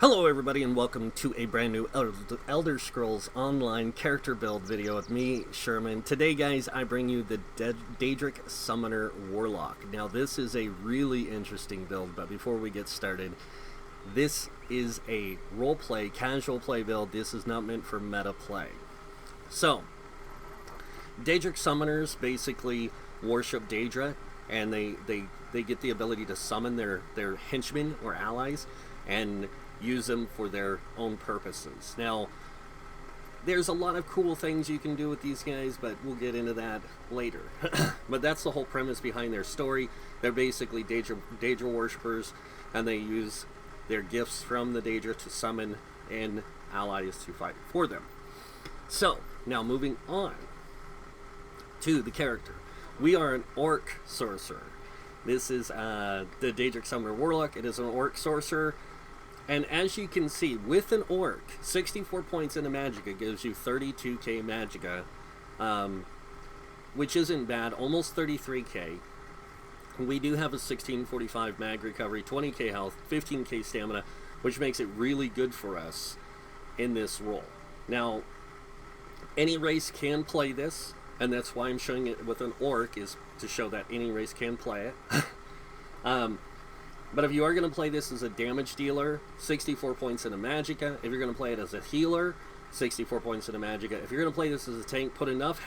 Hello everybody and welcome to a brand new Elder Scrolls Online character build video with me, Sherman. Today guys, I bring you the Daedric Summoner Warlock. Now this is a really interesting build, but before we get started, this is a roleplay, casual play build. This is not meant for meta play. So, Daedric Summoners basically worship Daedra, and they get the ability to summon their henchmen or allies and use them for their own purposes. Now, there's a lot of cool things you can do with these guys, but we'll get into that later. But that's the whole premise behind their story. They're basically Daedra worshippers, and they use their gifts from the Daedra to summon and allies to fight for them. So, now moving on to the character. We are an Orc Sorcerer. This is the Daedric Summoner Warlock. It is an Orc Sorcerer. And as you can see, with an Orc, 64 points into Magicka gives you 32k Magicka, which isn't bad, almost 33k. We do have a 1645 Mag Recovery, 20k health, 15k Stamina, which makes it really good for us in this role. Now, any race can play this, and that's why I'm showing it with an Orc, is to show that any race can play it. But if you are going to play this as a damage dealer, 64 points in a Magicka. If you're going to play it as a healer, 64 points in a Magicka. If you're going to play this as a tank, put enough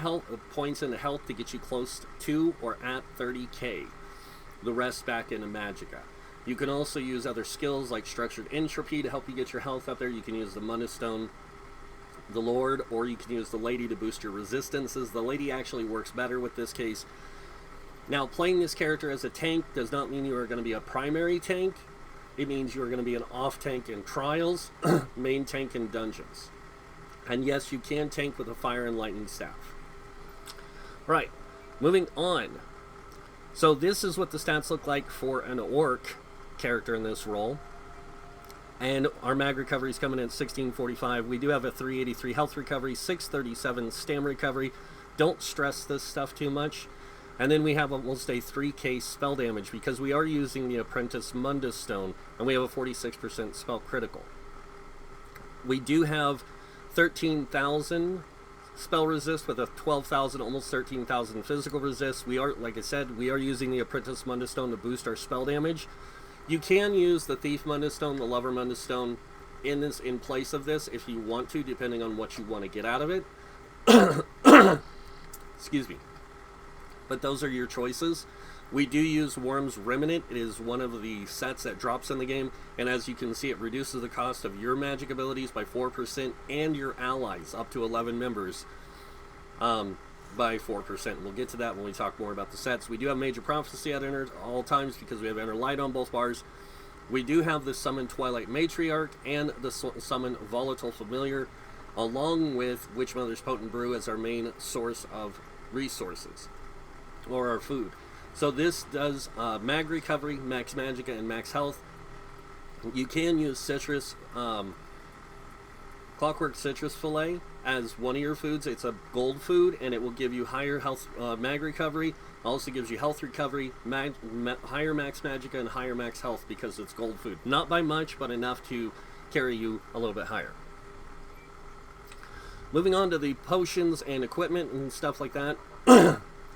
points into health to get you close to or at 30k. The rest back in a Magicka. You can also use other skills like Structured Entropy to help you get your health up there. You can use the Mundstone, the Lord, or you can use the Lady to boost your resistances. The Lady actually works better with this case. Now, playing this character as a tank does not mean you are going to be a primary tank. It means you are going to be an off-tank in trials, main tank in dungeons. And yes, you can tank with a fire and lightning staff. Right, moving on. So this is what the stats look like for an Orc character in this role. And our Mag Recovery is coming in at 1645. We do have a 383 Health Recovery, 637 Stam Recovery. Don't stress this stuff too much. And then we have almost a 3k spell damage because we are using the Apprentice Mundstone, and we have a 46% spell critical. We do have 13,000 spell resist with a 12,000, almost 13,000 physical resist. We are, like I said, we are using the Apprentice Mundstone to boost our spell damage. You can use the Thief Mundstone, the Lover Mundstone in place of this if you want to, depending on what you want to get out of it. Excuse me. But those are your choices. We do use Worm's Remnant. It is one of the sets that drops in the game, and as you can see, it reduces the cost of your magic abilities by 4% and your allies up to 11 members by 4%. We'll get to that when we talk more about the sets. We do have Major Prophecy at all times because we have Enter Light on both bars. We do have the Summon Twilight Matriarch and the Summon Volatile Familiar, along with Witch Mother's Potent Brew as our main source of resources, or our food. So this does Mag Recovery, Max Magicka, and Max Health. You can use Citrus, Clockwork Citrus Fillet as one of your foods. It's a gold food, and it will give you higher health Mag Recovery. Also gives you Health Recovery, higher Max Magicka, and higher Max Health because it's gold food. Not by much, but enough to carry you a little bit higher. Moving on to the potions and equipment and stuff like that.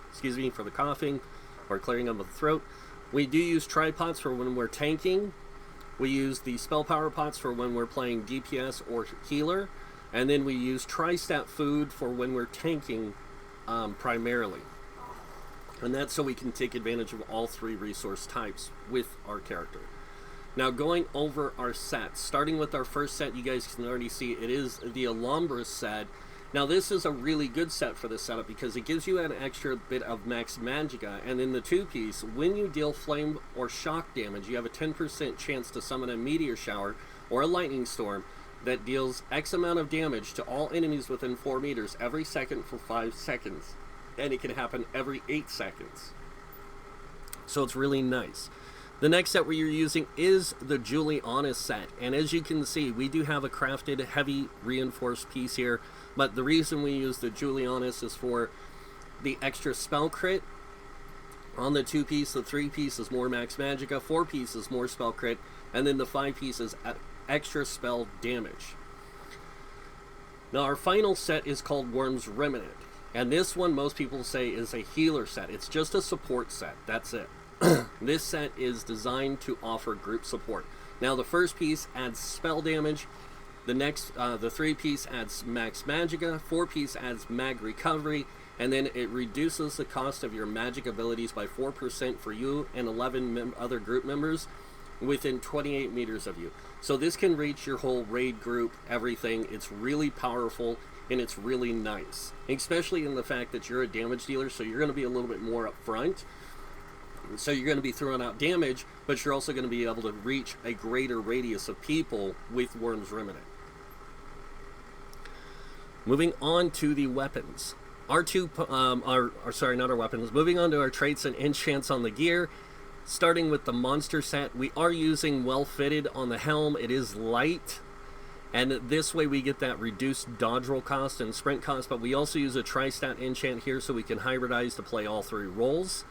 Excuse me for the coughing or clearing of the throat. We do use tripods for when we're tanking. We use the spell power pots for when we're playing DPS or healer. And then we use tri-stat food for when we're tanking primarily. And that's so we can take advantage of all three resource types with our character. Now going over our sets, starting with our first set, you guys can already see it is the Alhambra set. Now this is a really good set for this setup because it gives you an extra bit of Max Magicka, and in the two-piece, when you deal flame or shock damage, you have a 10% chance to summon a meteor shower or a lightning storm that deals X amount of damage to all enemies within 4 meters every second for 5 seconds, and it can happen every 8 seconds. So it's really nice. The next set we're using is the Juliana set, and as you can see, we do have a crafted heavy reinforced piece here, but the reason we use the Julianas is for the extra spell crit On the 2-piece, the 3-piece is more Max Magicka, 4-piece is more Spell Crit, and then the 5-piece is extra spell damage. Now our final set is called Worm's Remnant, and this one most people say is a healer set. It's just a support set, that's it. This set is designed to offer group support. Now the first piece adds spell damage, the next, the 3-piece adds max magicka, 4-piece adds mag recovery, and then it reduces the cost of your magic abilities by 4% for you and 11 other group members within 28 meters of you. So this can reach your whole raid group, everything. It's really powerful and it's really nice, especially in the fact that you're a damage dealer, so you're going to be a little bit more upfront. So you're going to be throwing out damage, but you're also going to be able to reach a greater radius of people with Worm's Remnant. Moving on to the weapons. Sorry, not our weapons. Moving on to our traits and enchants on the gear. Starting with the monster set, we are using Well Fitted on the helm. It is light, and this way we get that reduced dodge roll cost and sprint cost, but we also use a tri-stat enchant here so we can hybridize to play all 3 roles.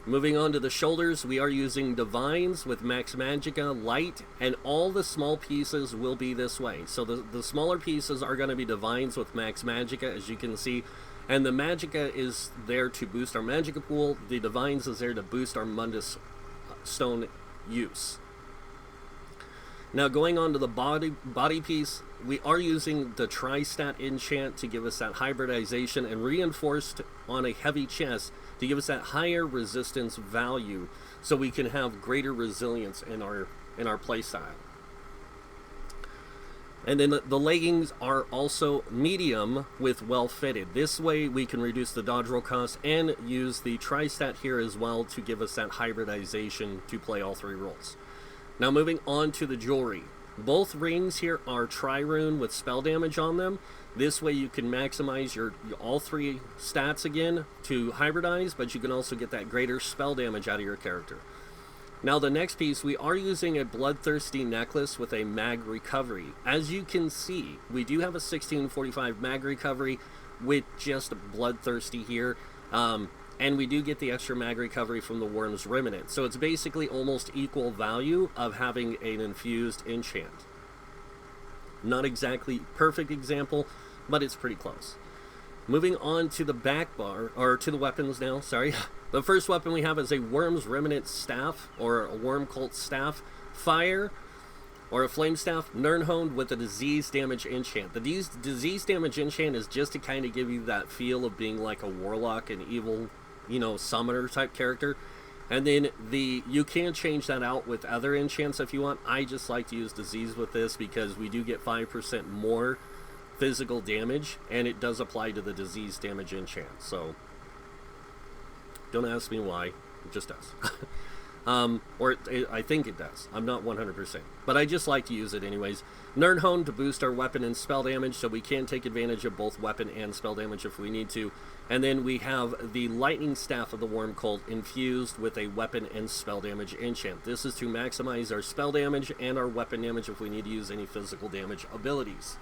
Moving on to the shoulders, we are using Divines with Max Magicka, Light, and all the small pieces will be this way. So the smaller pieces are going to be Divines with Max Magicka, as you can see, and the Magicka is there to boost our Magicka pool. The Divines is there to boost our Mundus Stone use. Now going on to the body piece, we are using the Tri-Stat enchant to give us that hybridization, and reinforced on a heavy chest to give us that higher resistance value so we can have greater resilience in our playstyle. And then the leggings are also medium with Well Fitted. This way we can reduce the dodge roll cost and use the Tri-Stat here as well to give us that hybridization to play all 3 roles. Now moving on to the jewelry. Both rings here are Tri-Rune with spell damage on them. This way you can maximize your all 3 stats again to hybridize, but you can also get that greater spell damage out of your character. Now the next piece, we are using a Bloodthirsty necklace with a mag recovery. As you can see, we do have a 1645 mag recovery with just Bloodthirsty here. And we do get the extra mag recovery from the Worm's Remnant. So it's basically almost equal value of having an infused enchant. Not exactly perfect example, but it's pretty close. Moving on to the back bar, or to the weapons now, sorry. The first weapon we have is a Worm's Remnant Staff, or a Worm Cult Staff. Fire, or a Flame Staff, Nirnhoned with a Disease Damage enchant. The Disease Damage enchant is just to kind of give you that feel of being like a Warlock, an evil, summoner type character. And then you can change that out with other enchants if you want. I just like to use Disease with this because we do get 5% more physical damage, and it does apply to the Disease Damage enchant. So don't ask me why, it just does. I think it does. I'm not 100%, but I just like to use it anyways. Nirnhoned to boost our weapon and spell damage, so we can take advantage of both weapon and spell damage if we need to. And then we have the Lightning Staff of the Worm Cult infused with a weapon and spell damage enchant. This is to maximize our spell damage and our weapon damage if we need to use any physical damage abilities.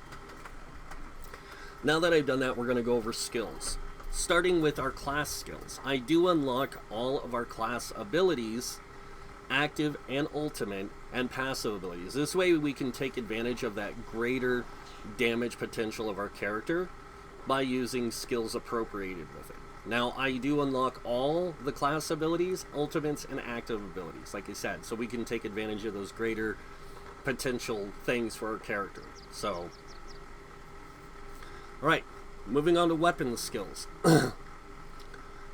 Now that I've done that, we're going to go over skills. Starting with our class skills. I do unlock all of our class abilities, active and ultimate, and passive abilities. This way we can take advantage of that greater damage potential of our character by using skills appropriated with it. Now, I do unlock all the class abilities, ultimates, and active abilities, like I said, so we can take advantage of those greater potential things for our character. So, alright, moving on to weapon skills.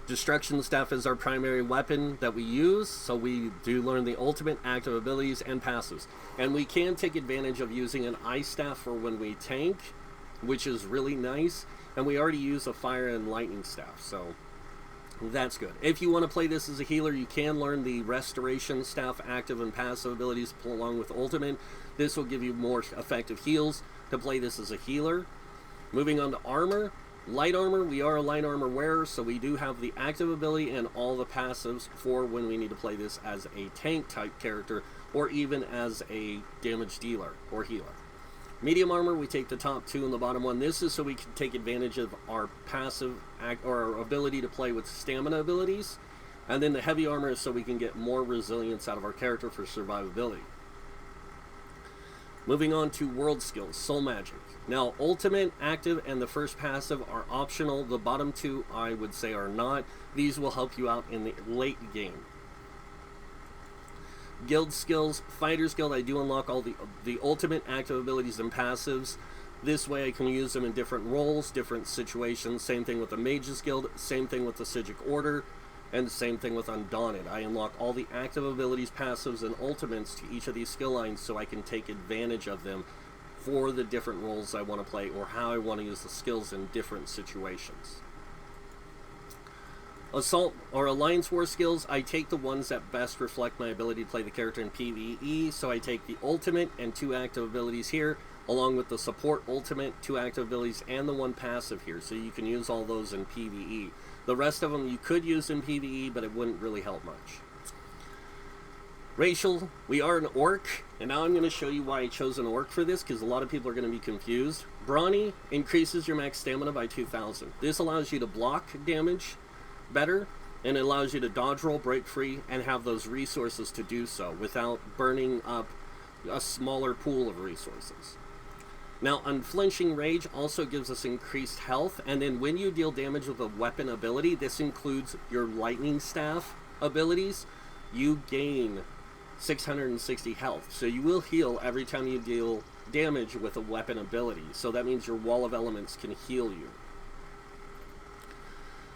Destruction Staff is our primary weapon that we use, so we do learn the ultimate, active abilities, and passives. And we can take advantage of using an Ice Staff for when we tank, which is really nice. And we already use a Fire and Lightning Staff, so that's good. If you want to play this as a healer, you can learn the Restoration Staff active and passive abilities along with ultimate. This will give you more effective heals to play this as a healer. Moving on to armor. Light armor, we are a light armor wearer, so we do have the active ability and all the passives for when we need to play this as a tank type character or even as a damage dealer or healer. Medium armor, we take the top 2 and the bottom 1. This is so we can take advantage of our passive or our ability to play with stamina abilities. And then the heavy armor is so we can get more resilience out of our character for survivability. Moving on to world skills, soul magic. Now, ultimate, active, and the first passive are optional. The bottom two, I would say, are not. These will help you out in the late game. Guild skills, Fighter's Guild, I do unlock all the ultimate active abilities and passives. This way I can use them in different roles, different situations. Same thing with the Mage's Guild, same thing with the Sigic Order, and the same thing with Undaunted. I unlock all the active abilities, passives, and ultimates to each of these skill lines so I can take advantage of them for the different roles I want to play or how I want to use the skills in different situations. Assault or Alliance War skills, I take the ones that best reflect my ability to play the character in PvE, so I take the ultimate and 2 active abilities here, along with the support ultimate, 2 active abilities, and the 1 passive here, so you can use all those in PvE. The rest of them you could use in PvE, but it wouldn't really help much. Racial, we are an orc, and now I'm going to show you why I chose an orc for this, because a lot of people are going to be confused. Brawny increases your max stamina by 2,000. This allows you to block damage better, and it allows you to dodge roll, break free, and have those resources to do so without burning up a smaller pool of resources. Now, Unflinching Rage also gives us increased health, and then when you deal damage with a weapon ability, this includes your Lightning Staff abilities, you gain 660 health. So you will heal every time you deal damage with a weapon ability. So that means your Wall of Elements can heal you.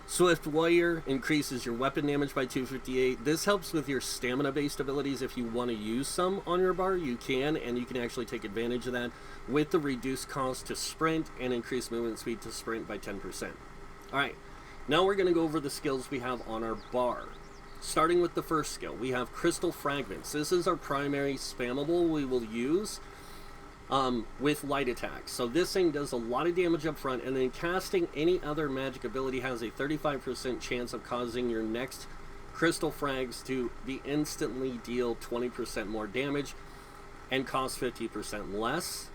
Swift Warrior increases your weapon damage by 258. This helps with your stamina-based abilities. If you want to use some on your bar, you can, and you can actually take advantage of that with the reduced cost to sprint and increased movement speed to sprint by 10%. Alright, now we're going to go over the skills we have on our bar. Starting with the first skill, we have Crystal Fragments. This is our primary spammable we will use with light attacks. So this thing does a lot of damage up front, and then casting any other magic ability has a 35% chance of causing your next crystal frags to be instantly deal 20% more damage and cost 50% less.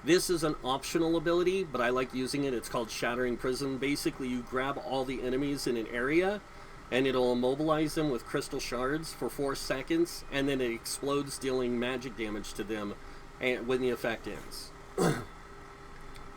This is an optional ability, but I like using it. It's called Shattering Prison. Basically, you grab all the enemies in an area, and it'll immobilize them with crystal shards for 4 seconds, and then it explodes, dealing magic damage to them when the effect ends.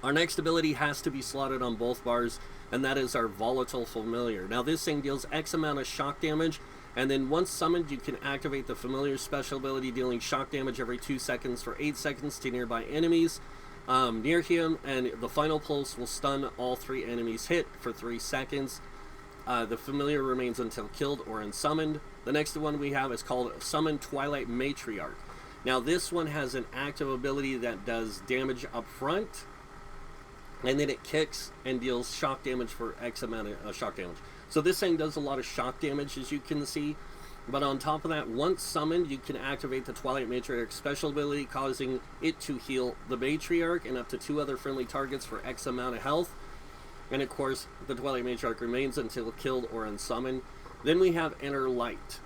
Our next ability has to be slotted on both bars, and that is our Volatile Familiar. Now this thing deals X amount of shock damage, and then once summoned you can activate the Familiar special ability, dealing shock damage every 2 seconds for 8 seconds to nearby enemies near him, and the final pulse will stun all 3 enemies hit for 3 seconds. The Familiar remains until killed or unsummoned. The next one we have is called Summon Twilight Matriarch. Now this one has an active ability that does damage up front, and then it kicks and deals shock damage for X amount of shock damage. So this thing does a lot of shock damage, as you can see. But on top of that, once summoned, you can activate the Twilight Matriarch special ability, causing it to heal the Matriarch and up to 2 other friendly targets for X amount of health. And of course, the Twilight Matriarch remains until killed or unsummoned. Then we have Inner Light.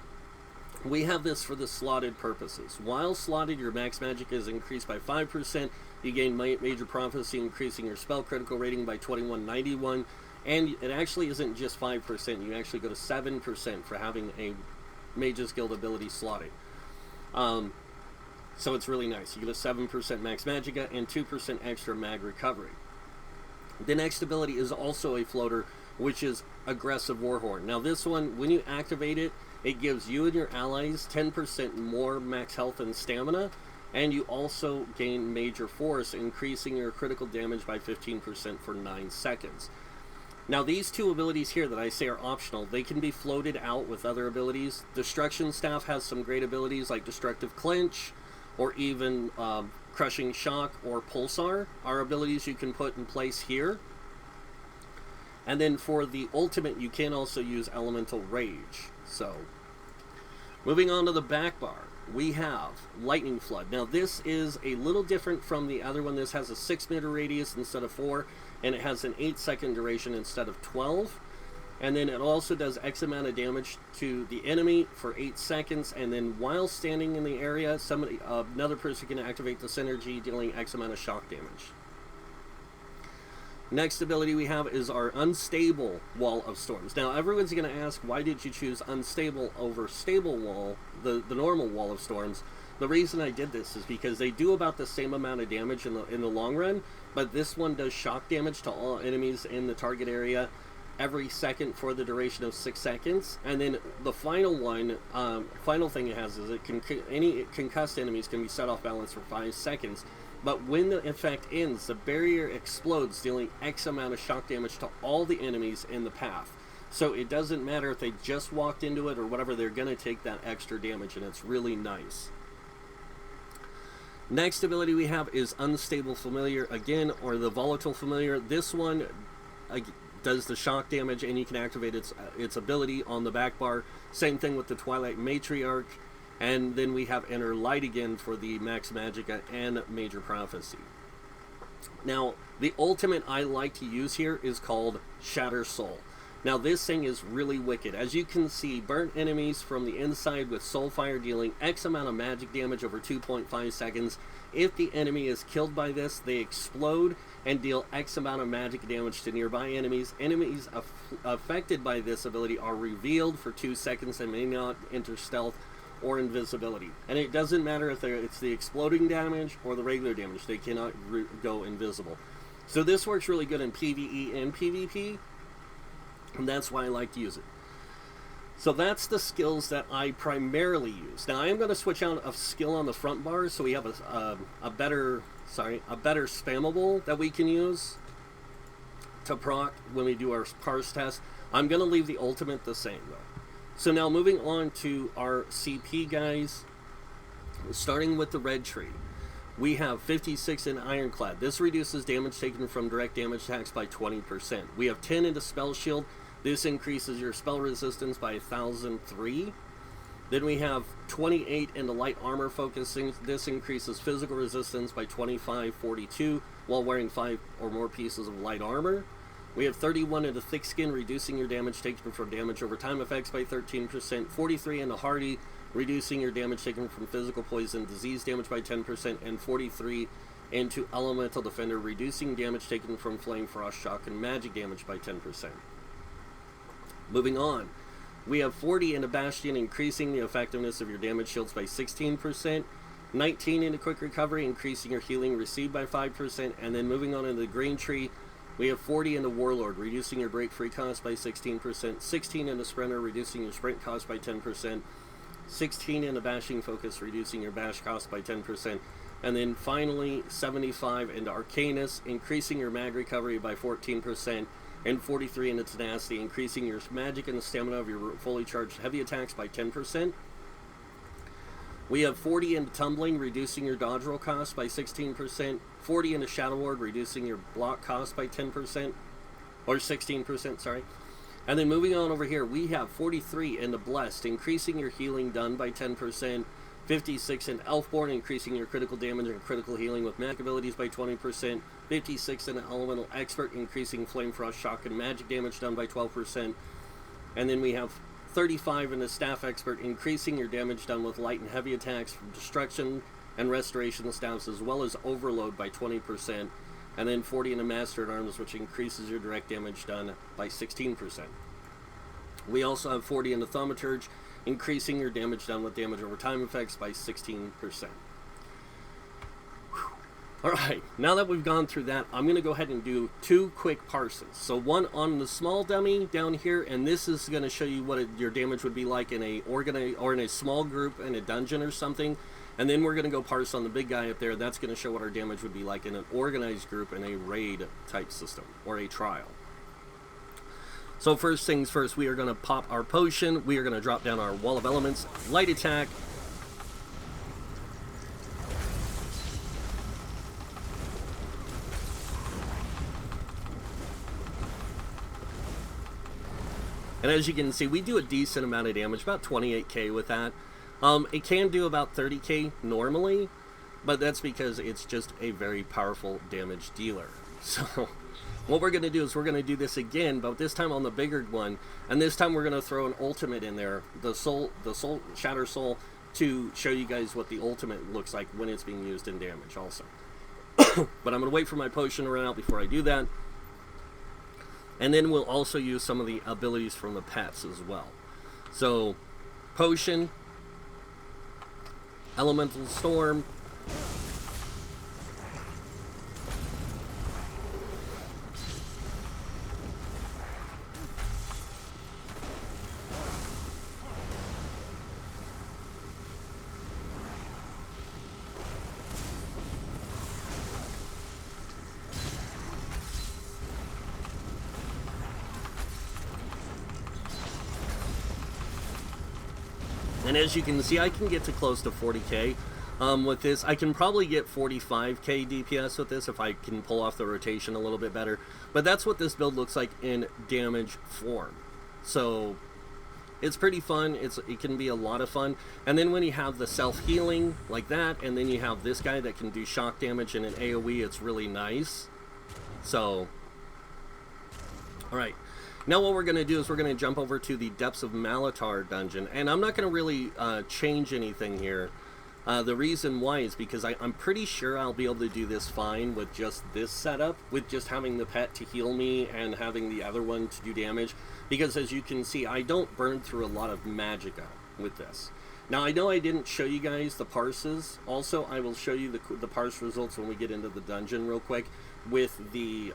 We have this for the slotted purposes. While slotted, your max magic is increased by 5%. You gain Major Prophecy, increasing your spell critical rating by 2191. And it actually isn't just 5%. You actually go to 7% for having a Mage's Guild ability slotted. So it's really nice. You get a 7% max magicka and 2% extra mag recovery. The next ability is also a floater, which is Aggressive Warhorn. Now this one, when you activate it, it gives you and your allies 10% more max health and stamina, and you also gain Major Force, increasing your critical damage by 15% for 9 seconds. Now these 2 abilities here that I say are optional, they can be floated out with other abilities. Destruction Staff has some great abilities like Destructive Clench, or even Crushing Shock or Pulsar are abilities you can put in place here. And then for the ultimate, you can also use Elemental Rage. So, moving on to the back bar, we have Lightning Flood. Now this is a little different from the other one. This has a 6-meter radius instead of 4, and it has an 8-second duration instead of 12. And then it also does X amount of damage to the enemy for 8 seconds, and then while standing in the area, another person can activate the synergy, dealing X amount of shock damage. Next ability we have is our Unstable Wall of Storms. Now everyone's going to ask, why did you choose Unstable over Stable Wall, the normal Wall of Storms? The reason I did this is because they do about the same amount of damage in the long run, but this one does shock damage to all enemies in the target area every second for the duration of 6 seconds. And then the final one, final thing it has is any concussed enemies can be set off balance for 5 seconds. But when the effect ends, the barrier explodes, dealing X amount of shock damage to all the enemies in the path. So it doesn't matter if they just walked into it or whatever, they're going to take that extra damage, and it's really nice. Next ability we have is Unstable Familiar, again, or the Volatile Familiar. This one does the shock damage, and you can activate its ability on the back bar. Same thing with the Twilight Matriarch. And then we have Enter Light again for the Max Magicka and Major Prophecy. Now, the ultimate I like to use here is called Shatter Soul. Now, this thing is really wicked. As you can see, burnt enemies from the inside with Soul Fire dealing X amount of magic damage over 2.5 seconds. If the enemy is killed by this, they explode and deal X amount of magic damage to nearby enemies. Enemies affected by this ability are revealed for 2 seconds and may not enter stealth or invisibility. And it doesn't matter if it's the exploding damage or the regular damage. They cannot go invisible. So this works really good in PvE and PvP. And that's why I like to use it. So that's the skills that I primarily use. Now I am going to switch out a skill on the front bar, so we have a better spammable that we can use to proc when we do our parse test. I'm going to leave the ultimate the same though. So now moving on to our CP guys, starting with the red tree. We have 56 in Ironclad. This reduces damage taken from direct damage attacks by 20%. We have 10 into Spell Shield. This increases your spell resistance by 1,003. Then we have 28 into Light Armor Focusing. This increases physical resistance by 2542 while wearing 5 or more pieces of light armor. We have 31 into Thick Skin, reducing your damage taken from damage over time effects by 13%. 43 into Hardy, reducing your damage taken from physical poison disease damage by 10%. And 43 into Elemental Defender, reducing damage taken from flame, frost, shock, and magic damage by 10%. Moving on, we have 40 into Bastion, increasing the effectiveness of your damage shields by 16%. 19 into Quick Recovery, increasing your healing received by 5%. And then moving on into the Green Tree, we have 40 into Warlord, reducing your break free cost by 16%. 16 into Sprinter, reducing your sprint cost by 10%. 16 into Bashing Focus, reducing your bash cost by 10%. And then finally, 75 into Arcanus, increasing your mag recovery by 14%. And 43 into Tenacity, increasing your magic and the stamina of your fully charged heavy attacks by 10%. We have 40 into Tumbling, reducing your dodge roll cost by 16%. 40 into Shadow Ward, reducing your block cost by 10%. Or 16%, sorry. And then moving on over here, we have 43 into Blessed, increasing your healing done by 10%. 56 in Elfborn, increasing your critical damage and critical healing with magic abilities by 20%. 56 in Elemental Expert, increasing Flame, Frost, Shock, and magic damage done by 12%. And then we have 35 in the Staff Expert, increasing your damage done with light and heavy attacks from Destruction and Restoration staffs, as well as Overload by 20%. And then 40 in the Master at Arms, which increases your direct damage done by 16%. We also have 40 in the Thaumaturge, increasing your damage done with damage over time effects by 16%. Alright, now that we've gone through that, I'm going to go ahead and do 2 quick parses. So one on the small dummy down here, and this is going to show you what your damage would be like in a small group in a dungeon or something. And then we're going to go parse on the big guy up there. That's going to show what our damage would be like in an organized group in a raid type system or a trial. So first things first, we are going to pop our potion. We are going to drop down our Wall of Elements, light attack. And as you can see, we do a decent amount of damage, about 28k with that. It can do about 30k normally, but that's because it's just a very powerful damage dealer. So what we're going to do is we're going to do this again, but this time on the bigger one, and this time we're going to throw an ultimate in there, the Shatter Soul, to show you guys what the ultimate looks like when it's being used in damage also. But I'm going to wait for my potion to run out before I do that. And then we'll also use some of the abilities from the pets as well. So, potion. Elemental Storm. And as you can see, I can get to close to 40k with this. I can probably get 45k DPS with this if I can pull off the rotation a little bit better. But that's what this build looks like in damage form. So it's pretty fun. It can be a lot of fun. And then when you have the self-healing like that, and then you have this guy that can do shock damage and an AoE, it's really nice. So, alright. Now what we're going to do is we're going to jump over to the Depths of Malatar dungeon. And I'm not going to really change anything here. The reason why is because I'm pretty sure I'll be able to do this fine with just this setup. With just having the pet to heal me and having the other one to do damage. Because as you can see, I don't burn through a lot of magicka with this. Now I know I didn't show you guys the parses. Also, I will show you the parse results when we get into the dungeon real quick. With the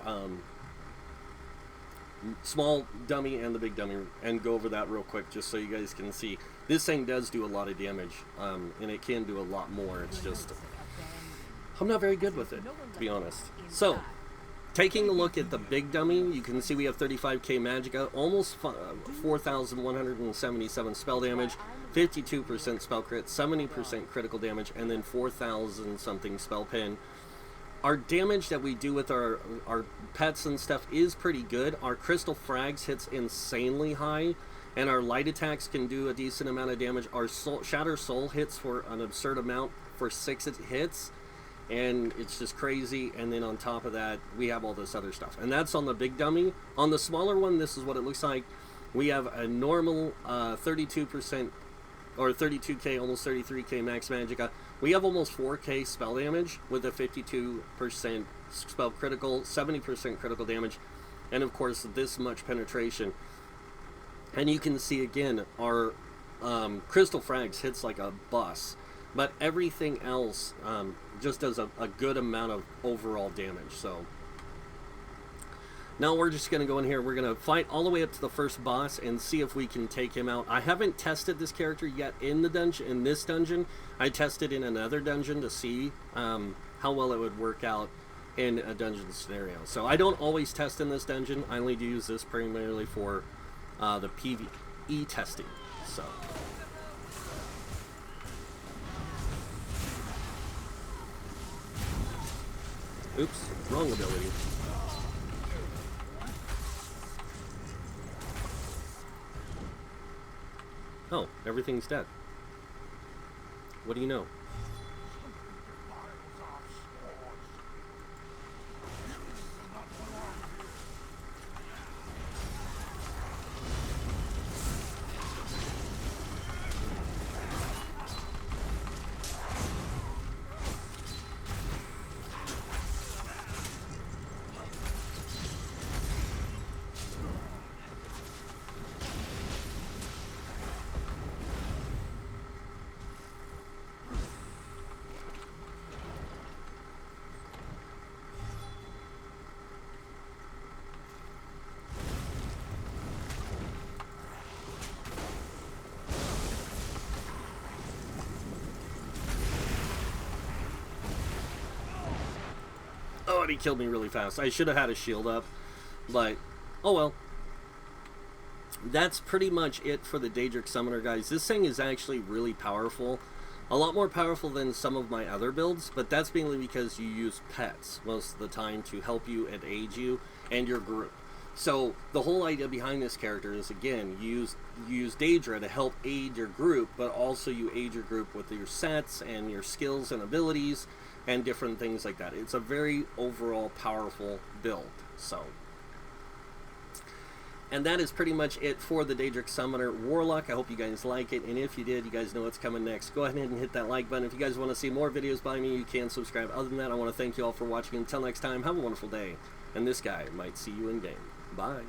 small dummy and the big dummy, and go over that real quick just so you guys can see. This thing does do a lot of damage, and it can do a lot more. It's just, I'm not very good with it, to be honest. So, taking a look at the big dummy, you can see we have 35k magicka, almost 4,177 spell damage, 52% spell crit, 70% critical damage, and then 4,000 something spell pin. Our damage that we do with our pets and stuff is pretty good. Our crystal frags hits insanely high, and our light attacks can do a decent amount of damage. Our shatter soul hits for an absurd amount for 6 hits, and it's just crazy. And then on top of that, we have all this other stuff, and that's on the big dummy. On the smaller one, this is what it looks like. We have a normal 32% or 32k, almost 33k max magicka. We have almost 4k spell damage with a 52% spell critical, 70% critical damage, and of course this much penetration. And you can see again, our crystal frags hits like a bus, but everything else just does a good amount of overall damage. So now we're just going to go in here. We're going to fight all the way up to the first boss and see if we can take him out. I haven't tested this character yet in the dungeon. In this dungeon, I tested in another dungeon to see how well it would work out in a dungeon scenario. So I don't always test in this dungeon. I only use this primarily for the PvE testing. So. Oops, wrong ability. Oh, everything's dead. What do you know? Oh, and he killed me really fast. I should have had a shield up, but oh well. That's pretty much it for the Daedric Summoner, guys. This thing is actually really powerful. A lot more powerful than some of my other builds, but that's mainly because you use pets most of the time to help you and aid you and your group. So the whole idea behind this character is, again, you use Daedra to help aid your group, but also you aid your group with your sets and your skills and abilities and different things like that. It's a very overall powerful build. So, and that is pretty much it for the Daedric Summoner Warlock. I hope you guys like it, and if you did, you guys know what's coming next. Go ahead and hit that like button. If you guys want to see more videos by me, you can subscribe. Other than that, I want to thank you all for watching. Until next time, have a wonderful day, and this guy might see you in game. Bye.